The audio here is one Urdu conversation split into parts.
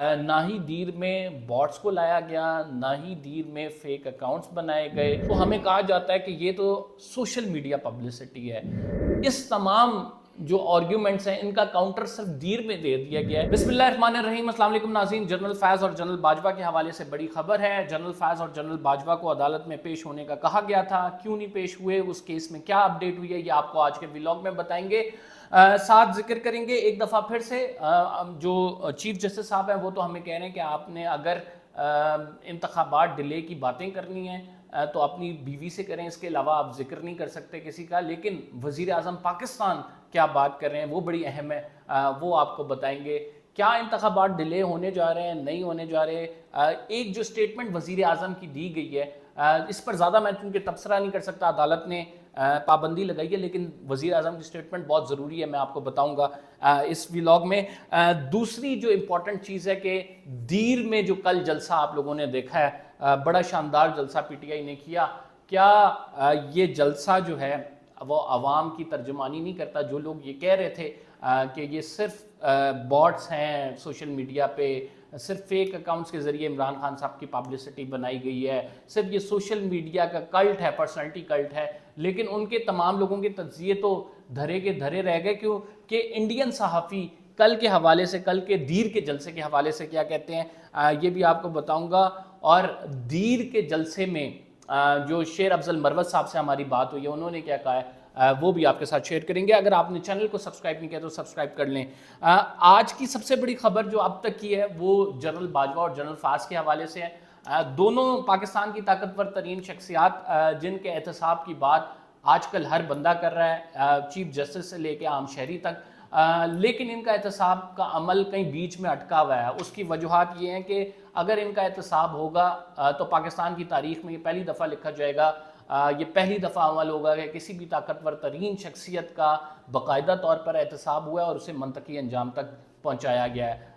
نہ ہی دیر میں بوٹس کو لایا گیا، نہ ہی دیر میں فیک اکاؤنٹس بنائے گئے. تو ہمیں کہا جاتا ہے کہ یہ تو سوشل میڈیا پبلسٹی ہے. اس تمام جو آرگیومنٹس ہیں ان کا کاؤنٹر صرف دیر میں دے دیا گیا ہے. بسم اللہ الرحمن الرحیم. السلام علیکم ناظرین. جنرل فیض اور جنرل باجوہ کے حوالے سے بڑی خبر ہے. جنرل فیض اور جنرل باجوہ کو عدالت میں پیش ہونے کا کہا گیا تھا. کیوں نہیں پیش ہوئے؟ اس کیس میں کیا اپڈیٹ ہوئی ہے یہ آپ کو آج کے ویلاگ میں بتائیں گے. ساتھ ذکر کریں گے ایک دفعہ پھر سے جو چیف جسٹس صاحب ہیں وہ تو ہمیں کہہ رہے ہیں کہ آپ نے اگر انتخابات ڈیلے کی باتیں کرنی ہیں تو اپنی بیوی سے کریں، اس کے علاوہ آپ ذکر نہیں کر سکتے کسی کا. لیکن وزیر اعظم پاکستان کیا بات کر رہے ہیں وہ بڑی اہم ہے، وہ آپ کو بتائیں گے. کیا انتخابات ڈیلے ہونے جا رہے ہیں، نہیں ہونے جا رہے؟ ایک جو سٹیٹمنٹ وزیر اعظم کی دی گئی ہے اس پر زیادہ میں چونکہ تبصرہ نہیں کر سکتا، عدالت نے پابندی لگائی ہے، لیکن وزیر اعظم کی سٹیٹمنٹ بہت ضروری ہے، میں آپ کو بتاؤں گا اس ویلاگ میں. دوسری جو امپورٹنٹ چیز ہے کہ دیر میں جو کل جلسہ آپ لوگوں نے دیکھا ہے، بڑا شاندار جلسہ پی ٹی آئی نے کیا. کیا یہ جلسہ جو ہے وہ عوام کی ترجمانی نہیں کرتا؟ جو لوگ یہ کہہ رہے تھے کہ یہ صرف باٹس ہیں سوشل میڈیا پہ، صرف فیک اکاؤنٹس کے ذریعے عمران خان صاحب کی پبلسٹی بنائی گئی ہے، صرف یہ سوشل میڈیا کا کلٹ ہے، پرسنالٹی کلٹ ہے، لیکن ان کے تمام لوگوں کے تجزیے تو دھرے کے دھرے رہ گئے. کیوں کہ انڈین صحافی کل کے حوالے سے، کل کے دیر کے جلسے کے حوالے سے کیا کہتے ہیں یہ بھی آپ کو بتاؤں گا. اور دیر کے جلسے میں جو شیر افضل مروت صاحب سے ہماری بات ہوئی ہے انہوں نے کیا کہا ہے وہ بھی آپ کے ساتھ شیئر کریں گے. اگر آپ نے چینل کو سبسکرائب نہیں کیا تو سبسکرائب کر لیں. آج کی سب سے بڑی خبر جو اب تک کی ہے وہ جنرل باجوہ اور جنرل فیض کے حوالے سے ہے. دونوں پاکستان کی طاقتور ترین شخصیات جن کے احتساب کی بات آج کل ہر بندہ کر رہا ہے، چیف جسٹس سے لے کے عام شہری تک، لیکن ان کا احتساب کا عمل کہیں بیچ میں اٹکا ہوا ہے. اس کی وجوہات یہ ہیں کہ اگر ان کا احتساب ہوگا تو پاکستان کی تاریخ میں یہ پہلی دفعہ لکھا جائے گا، یہ پہلی دفعہ عمل ہوگا کہ کسی بھی طاقتور ترین شخصیت کا باقاعدہ طور پر احتساب ہوا ہے اور اسے منطقی انجام تک پہنچایا گیا ہے.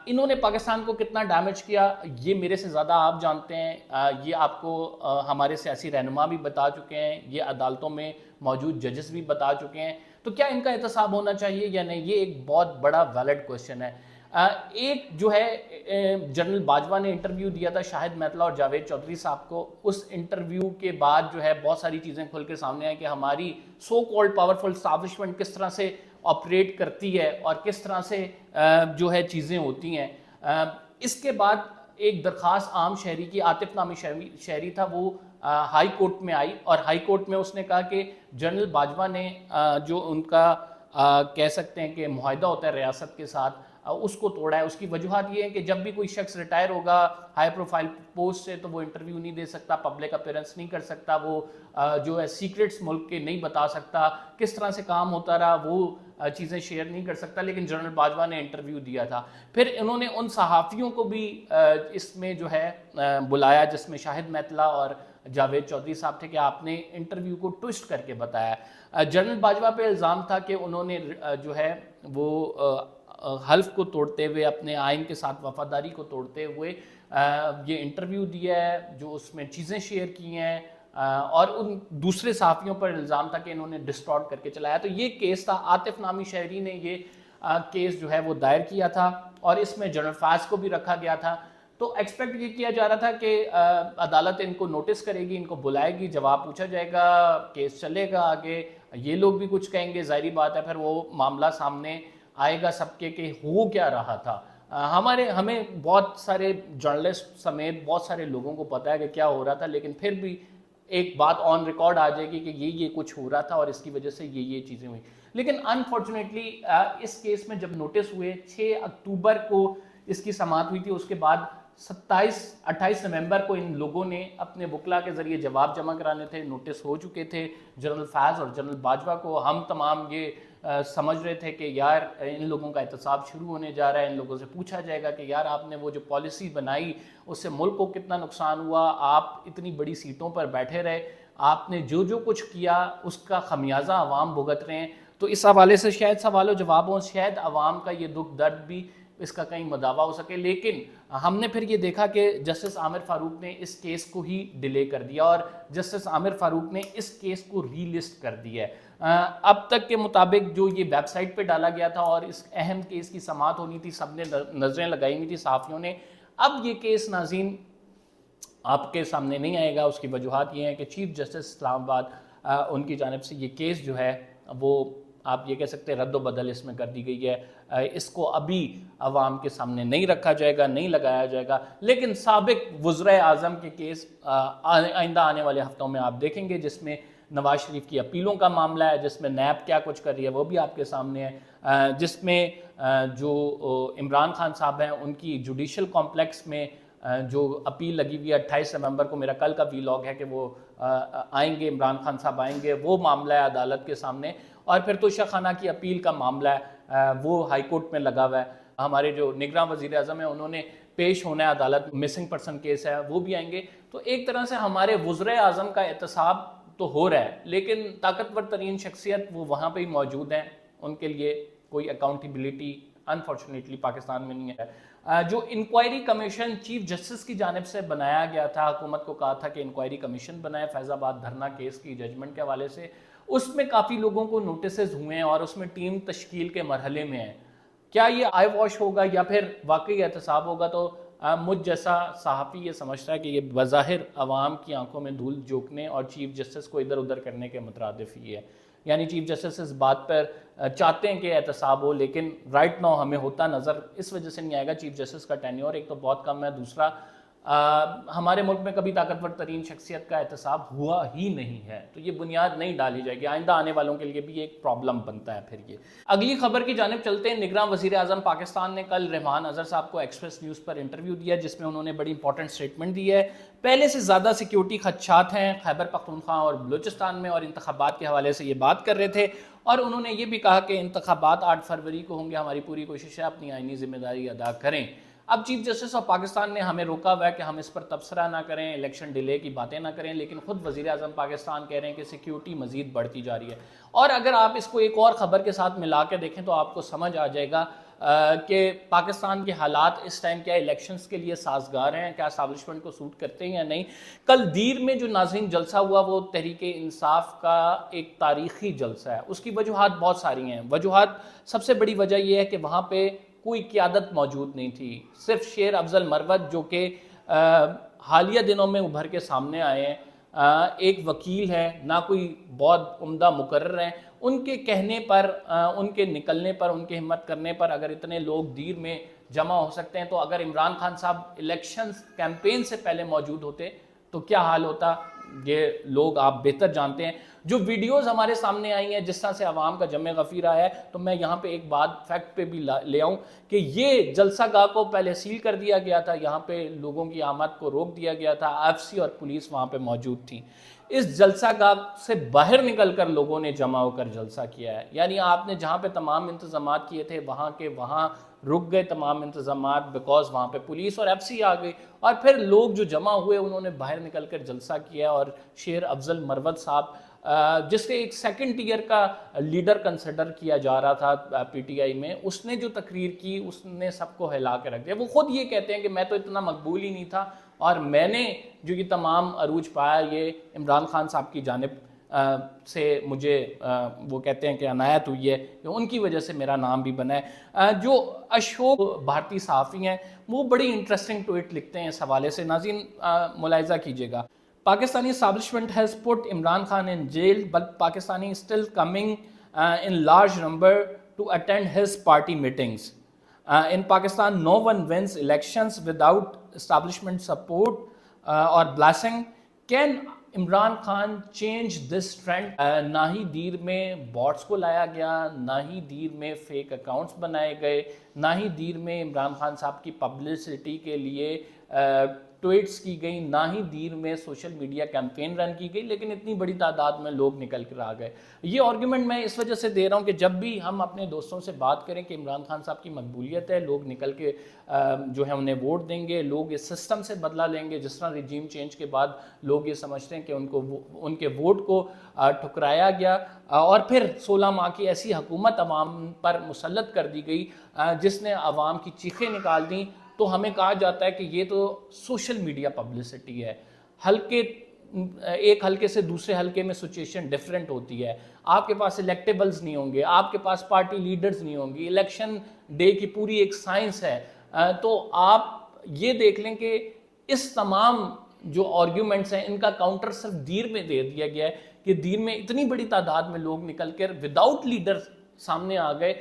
انہوں نے پاکستان کو کتنا ڈیمیج کیا یہ میرے سے زیادہ آپ جانتے ہیں، یہ آپ کو ہمارے سیاسی رہنما بھی بتا چکے ہیں، یہ عدالتوں میں موجود ججز بھی بتا چکے ہیں. تو کیا ان کا احتساب ہونا چاہیے یا نہیں، یہ ایک بہت بڑا ویلڈ کوشچن ہے. ایک جو ہے جنرل باجوہ نے انٹرویو دیا تھا شاہد میتلا اور جاوید چودھری صاحب کو. اس انٹرویو کے بعد جو ہے بہت ساری چیزیں کھل کے سامنے آئیں کہ ہماری سو کالڈ پاورفل اسٹیبلشمنٹ کس طرح سے آپریٹ کرتی ہے اور کس طرح سے جو ہے چیزیں ہوتی ہیں. اس کے بعد ایک درخواست عام شہری کی، عاطف نامی شہری تھا، وہ ہائی کورٹ میں آئی اور ہائی کورٹ میں اس نے کہا کہ جنرل باجوہ نے جو ان کا کہہ سکتے ہیں کہ معاہدہ ہوتا ہے ریاست کے ساتھ اس کو توڑا ہے. اس کی وجوہات یہ ہے کہ جب بھی کوئی شخص ریٹائر ہوگا ہائی پروفائل پوسٹ سے تو وہ انٹرویو نہیں دے سکتا، پبلک اپیرنس نہیں کر سکتا، وہ جو ہے سیکرٹس ملک کے نہیں بتا سکتا، کس طرح سے کام ہوتا رہا وہ چیزیں شیئر نہیں کر سکتا. لیکن جنرل باجوہ نے انٹرویو دیا تھا. پھر انہوں نے ان صحافیوں کو بھی اس میں جو ہے بلایا جس میں شاہد میتلا اور جاوید چودھری صاحب تھے کہ آپ نے انٹرویو کو ٹوسٹ کر کے بتایا. جنرل باجوہ پہ الزام تھا کہ انہوں نے جو ہے وہ حلف کو توڑتے ہوئے، اپنے آئین کے ساتھ وفاداری کو توڑتے ہوئے یہ انٹرویو دیا ہے، جو اس میں چیزیں شیئر کی ہیں، اور ان دوسرے صحافیوں پر الزام تھا کہ انہوں نے ڈسٹارٹ کر کے چلایا. تو یہ کیس تھا، عاطف نامی شہری نے یہ کیس جو ہے وہ دائر کیا تھا اور اس میں جنرل فیض کو بھی رکھا گیا تھا. تو ایکسپیکٹ یہ کیا جا رہا تھا کہ عدالت ان کو نوٹس کرے گی، ان کو بلائے گی، جواب پوچھا جائے گا، کیس چلے گا آگے، یہ لوگ بھی کچھ کہیں گے، ظاہری بات ہے پھر وہ معاملہ سامنے آئے گا سب کے کہ ہو کیا رہا تھا. ہمیں بہت سارے جرنلسٹ سمیت بہت سارے لوگوں کو پتہ ہے کہ کیا ہو رہا تھا، لیکن پھر بھی ایک بات آن ریکارڈ آ جائے گی کہ یہ کچھ ہو رہا تھا اور اس کی وجہ سے یہ چیزیں ہوئی. لیکن انفارچونیٹلی اس کیس میں جب نوٹس ہوئے 6 اکتوبر کو اس کی سماعت ہوئی تھی، اس کے بعد 28 نومبر کو ان لوگوں نے اپنے وکلا کے ذریعے جواب جمع کرانے تھے، نوٹس ہو چکے تھے جنرل فیض اور جنرل باجوہ کو. ہم تمام یہ سمجھ رہے تھے کہ یار ان لوگوں کا احتساب شروع ہونے جا رہا ہے، ان لوگوں سے پوچھا جائے گا کہ یار آپ نے وہ جو پالیسی بنائی اس سے ملک کو کتنا نقصان ہوا، آپ اتنی بڑی سیٹوں پر بیٹھے رہے، آپ نے جو کچھ کیا اس کا خمیازہ عوام بھگت رہے ہیں. تو اس حوالے سے شاید سوال و جواب ہوں، شاید عوام کا یہ دکھ درد بھی اس کا کہیں مداوا ہو سکے. لیکن ہم نے پھر یہ دیکھا کہ جسٹس عامر فاروق نے اس کیس کو ہی ڈیلے کر دیا اور جسٹس عامر فاروق نے اس کیس کو ری لسٹ کر دیا ہے. اب تک کے مطابق جو یہ ویب سائٹ پہ ڈالا گیا تھا اور اس اہم کیس کی سماعت ہونی تھی, سب نے نظریں لگائی ہوئی تھی صحافیوں نے. اب یہ کیس ناظرین آپ کے سامنے نہیں آئے گا. اس کی وجوہات یہ ہیں کہ چیف جسٹس اسلام آباد ان کی جانب سے یہ کیس جو ہے وہ آپ یہ کہہ سکتے ہیں رد و بدل اس میں کر دی گئی ہے. اس کو ابھی عوام کے سامنے نہیں رکھا جائے گا, نہیں لگایا جائے گا. لیکن سابق وزرائے اعظم کے کیس آئندہ آنے والے ہفتوں میں آپ دیکھیں گے, جس میں نواز شریف کی اپیلوں کا معاملہ ہے, جس میں نیب کیا کچھ کر رہی ہے وہ بھی آپ کے سامنے ہے, جس میں جو عمران خان صاحب ہیں ان کی جوڈیشل کمپلیکس میں جو اپیل لگی ہوئی ہے 28 نومبر کو, میرا کل کا ویلاگ ہے کہ وہ آئیں گے, عمران خان صاحب آئیں گے, وہ معاملہ ہے عدالت کے سامنے. اور پھر توشہ خانہ کی اپیل کا معاملہ ہے وہ ہائی کورٹ میں لگا ہوا ہے. ہمارے جو نگراں وزیر اعظم ہیں انہوں نے پیش ہونا ہے عدالت, مسنگ پرسن کیس ہے وہ بھی آئیں گے. تو ایک طرح سے ہمارے وزرائے اعظم کا احتساب تو ہو رہا ہے, لیکن طاقتور ترین شخصیت وہ وہاں پہ ہی موجود ہیں, ان کے لیے کوئی اکاؤنٹیبلٹی انفارچونیٹلی پاکستان میں نہیں ہے. جو انکوائری کمیشن چیف جسٹس کی جانب سے بنایا گیا تھا, حکومت کو کہا تھا کہ انکوائری کمیشن بنائے فیض آباد دھرنا کیس کی ججمنٹ کے حوالے سے, اس میں کافی لوگوں کو نوٹسز ہوئے ہیں اور اس میں ٹیم تشکیل کے مرحلے میں ہے. کیا یہ آئی واش ہوگا یا پھر واقعی احتساب ہوگا؟ تو مجھ جیسا صحافی یہ سمجھتا ہے کہ یہ بظاہر عوام کی آنکھوں میں دھول جھونکنے اور چیف جسٹس کو ادھر ادھر کرنے کے مترادف ہی ہے. یعنی چیف جسٹس اس بات پر چاہتے ہیں کہ احتساب ہو, لیکن رائٹ ناؤ ہمیں ہوتا نظر اس وجہ سے نہیں آئے گا. چیف جسٹس کا ٹینیور ایک تو بہت کم ہے, دوسرا ہمارے ملک میں کبھی طاقتور ترین شخصیت کا احتساب ہوا ہی نہیں ہے, تو یہ بنیاد نہیں ڈالی جائے گی. آئندہ آنے والوں کے لیے بھی ایک پرابلم بنتا ہے. پھر یہ اگلی خبر کی جانب چلتے ہیں. نگراں وزیر اعظم پاکستان نے کل رحمان اظہر صاحب کو ایکسپریس نیوز پر انٹرویو دیا, جس میں انہوں نے بڑی امپورٹنٹ سٹیٹمنٹ دی ہے. پہلے سے زیادہ سیکیورٹی خدشات ہیں خیبر پختونخوا اور بلوچستان میں, اور انتخابات کے حوالے سے یہ بات کر رہے تھے. اور انہوں نے یہ بھی کہا کہ انتخابات 8 فروری کو ہوں گے, ہماری پوری کوشش ہے اپنی آئینی ذمہ داری ادا کریں. اب چیف جسٹس آف پاکستان نے ہمیں روکا ہوا ہے کہ ہم اس پر تبصرہ نہ کریں, الیکشن ڈیلے کی باتیں نہ کریں, لیکن خود وزیر اعظم پاکستان کہہ رہے ہیں کہ سیکیورٹی مزید بڑھتی جا رہی ہے. اور اگر آپ اس کو ایک اور خبر کے ساتھ ملا کے دیکھیں تو آپ کو سمجھ آ جائے گا کہ پاکستان کے حالات اس ٹائم کیا الیکشنز کے لیے سازگار ہیں, کیا اسٹیبلشمنٹ کو سوٹ کرتے ہیں یا نہیں. کل دیر میں جو ناظرین جلسہ ہوا وہ تحریک انصاف کا ایک تاریخی جلسہ ہے. اس کی وجوہات بہت ساری ہیں. وجوہات سب سے بڑی وجہ یہ ہے کہ وہاں پہ کوئی قیادت موجود نہیں تھی, صرف شیر افضل مروت جو کہ حالیہ دنوں میں ابھر کے سامنے آئے ہیں, ایک وکیل ہے, نہ کوئی بہت عمدہ مقرر ہیں. ان کے کہنے پر, ان کے نکلنے پر, ان کے ہمت کرنے پر اگر اتنے لوگ دیر میں جمع ہو سکتے ہیں, تو اگر عمران خان صاحب الیکشن کیمپین سے پہلے موجود ہوتے تو کیا حال ہوتا, یہ لوگ آپ بہتر جانتے ہیں. جو ویڈیوز ہمارے سامنے آئی ہیں جس طرح سے عوام کا جمع غفیر آیا ہے, تو میں یہاں پہ ایک بات فیکٹ پہ بھی لے آؤں کہ یہ جلسہ گاہ کو پہلے سیل کر دیا گیا تھا, یہاں پہ لوگوں کی آمد کو روک دیا گیا تھا, ایف سی اور پولیس وہاں پہ موجود تھی. اس جلسہ گاہ سے باہر نکل کر لوگوں نے جمع ہو کر جلسہ کیا ہے. یعنی آپ نے جہاں پہ تمام انتظامات کیے تھے وہاں کے وہاں رک گئے تمام انتظامات, بیکاز وہاں پہ پولیس اور ایف سی آ گئی, اور پھر لوگ جو جمع ہوئے انہوں نے باہر نکل کر جلسہ کیا. اور شیر افضل مروت صاحب جس کے ایک سیکنڈ ٹیئر کا لیڈر کنسیڈر کیا جا رہا تھا پی ٹی آئی میں, اس نے جو تقریر کی اس نے سب کو ہلا کے رکھ دیا. وہ خود یہ کہتے ہیں کہ میں تو اتنا مقبول ہی نہیں تھا, اور میں نے جو یہ تمام عروج پایا یہ عمران خان صاحب کی جانب سے مجھے وہ کہتے ہیں کہ عنایت ہوئی ہے, ان کی وجہ سے میرا نام بھی بنا ہے. جو اشوک بھارتی صحافی ہیں وہ بڑی انٹرسٹنگ ٹویٹ لکھتے ہیں اس حوالے سے, ناظرین ملاحظہ کیجیے گا. Pakistani establishment has put Imran Khan in jail, but Pakistani is still coming in large number to attend his party meetings. In Pakistan, no one wins elections without establishment support or blessing. Can Imran Khan change this trend? نہ ہی دیر میں باٹس کو لایا گیا, نہ ہی دیر میں فیک اکاؤنٹس بنائے گئے, نہ ہی دیر میں عمران خان صاحب کی پبلسٹی کے لیے ٹویٹس کی گئی, نہ ہی دیر میں سوشل میڈیا کیمپین رن کی گئی, لیکن اتنی بڑی تعداد میں لوگ نکل کر آ گئے. یہ آرگیومنٹ میں اس وجہ سے دے رہا ہوں کہ جب بھی ہم اپنے دوستوں سے بات کریں کہ عمران خان صاحب کی مقبولیت ہے, لوگ نکل کے جو ہے انہیں ووٹ دیں گے, لوگ اس سسٹم سے بدلہ لیں گے, جس طرح ریجیم چینج کے بعد لوگ یہ سمجھتے ہیں کہ ان کے ووٹ کو ٹھکرایا گیا, اور پھر 16 ماہ کی ایسی حکومت عوام پر مسلط کر دی گئی جس نے عوام کی چیخیں نکال دیں، تو ہمیں کہا جاتا ہے کہ یہ تو سوشل میڈیا پبلسٹی ہے۔ ایک حلقے سے دوسرے حلقے میں سچویشن ڈیفرنٹ ہوتی ہے، آپ کے پاس الیکٹیبلز نہیں ہوں گے، آپ کے پاس پارٹی لیڈرز نہیں ہوں گی، الیکشن ڈے کی پوری ایک سائنس ہے۔ تو آپ یہ دیکھ لیں کہ اس تمام جو آرگیومنٹس ہیں ان کا کاؤنٹر صرف دیر میں دے دیا گیا ہے کہ دیر میں اتنی بڑی تعداد میں لوگ نکل کر وداؤٹ لیڈر سامنے آ گئے،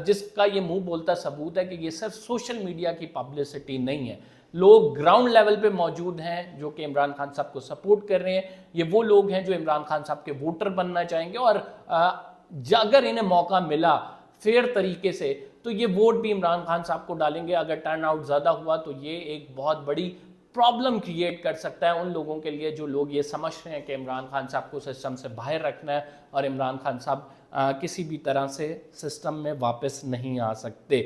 جس کا یہ منہ بولتا ثبوت ہے کہ یہ صرف سوشل میڈیا کی پبلسٹی نہیں ہے۔ لوگ گراؤنڈ لیول پہ موجود ہیں جو کہ عمران خان صاحب کو سپورٹ کر رہے ہیں، یہ وہ لوگ ہیں جو عمران خان صاحب کے ووٹر بننا چاہیں گے، اور اگر انہیں موقع ملا فیئر طریقے سے تو یہ ووٹ بھی عمران خان صاحب کو ڈالیں گے۔ اگر ٹرن آؤٹ زیادہ ہوا تو یہ ایک بہت بڑی پرابلم کریٹ کر سکتا ہے ان لوگوں کے لیے جو لوگ یہ سمجھ رہے ہیں کہ عمران خان صاحب کو سسٹم سے باہر رکھنا ہے اور عمران خان صاحب کسی بھی طرح سے سسٹم میں واپس نہیں آ سکتے۔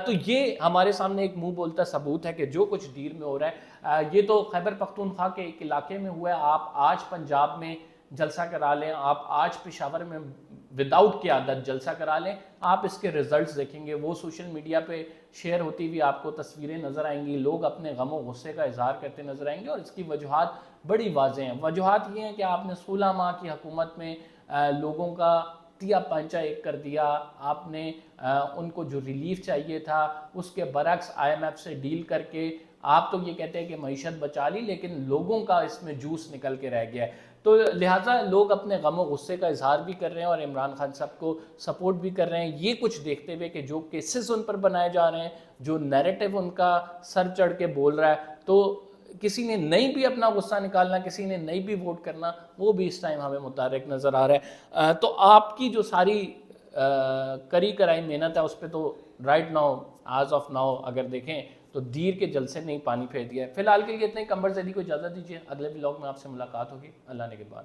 تو یہ ہمارے سامنے ایک منہ بولتا ثبوت ہے کہ جو کچھ دیر میں ہو رہا ہے، یہ تو خیبر پختونخوا کے ایک علاقے میں ہوا ہے۔ آپ آج پنجاب میں جلسہ کرا لیں، آپ آج پشاور میں وداؤٹ قیادت جلسہ کرا لیں، آپ اس کے ریزلٹس دیکھیں گے، وہ سوشل میڈیا پہ شیئر ہوتی ہوئی آپ کو تصویریں نظر آئیں گی، لوگ اپنے غم و غصے کا اظہار کرتے نظر آئیں گے، اور اس کی وجوہات بڑی واضح ہیں۔ وجوہات یہ ہیں کہ آپ نے 16 ماہ کی حکومت میں لوگوں کا تیا پنچا ایک کر دیا، آپ نے ان کو جو ریلیف چاہیے تھا اس کے برعکس IMF سے ڈیل کر کے آپ تو یہ کہتے ہیں کہ معیشت بچا لی، لیکن لوگوں کا اس میں جوس نکل کے رہ گیا ہے۔ تو لہٰذا لوگ اپنے غم و غصے کا اظہار بھی کر رہے ہیں اور عمران خان صاحب کو سپورٹ بھی کر رہے ہیں، یہ کچھ دیکھتے ہوئے کہ جو کیسز ان پر بنائے جا رہے ہیں، جو نیریٹو ان کا سر چڑھ کے بول رہا ہے، تو کسی نے نہیں بھی اپنا غصہ نکالنا، کسی نے نہیں بھی ووٹ کرنا، وہ بھی اس ٹائم ہمیں متحرک نظر آ رہا ہے۔ تو آپ کی جو ساری کری کرائی محنت ہے اس پہ تو رائٹ ناؤ، آز آف ناؤ اگر دیکھیں تو دیر کے جلسے نے پانی پھیر دیا ہے۔ فی الحال کے لیے اتنے، قمر زیدی کو اجازت دیجیے، اگلے ولاگ میں آپ سے ملاقات ہوگی۔ اللہ نگہبان۔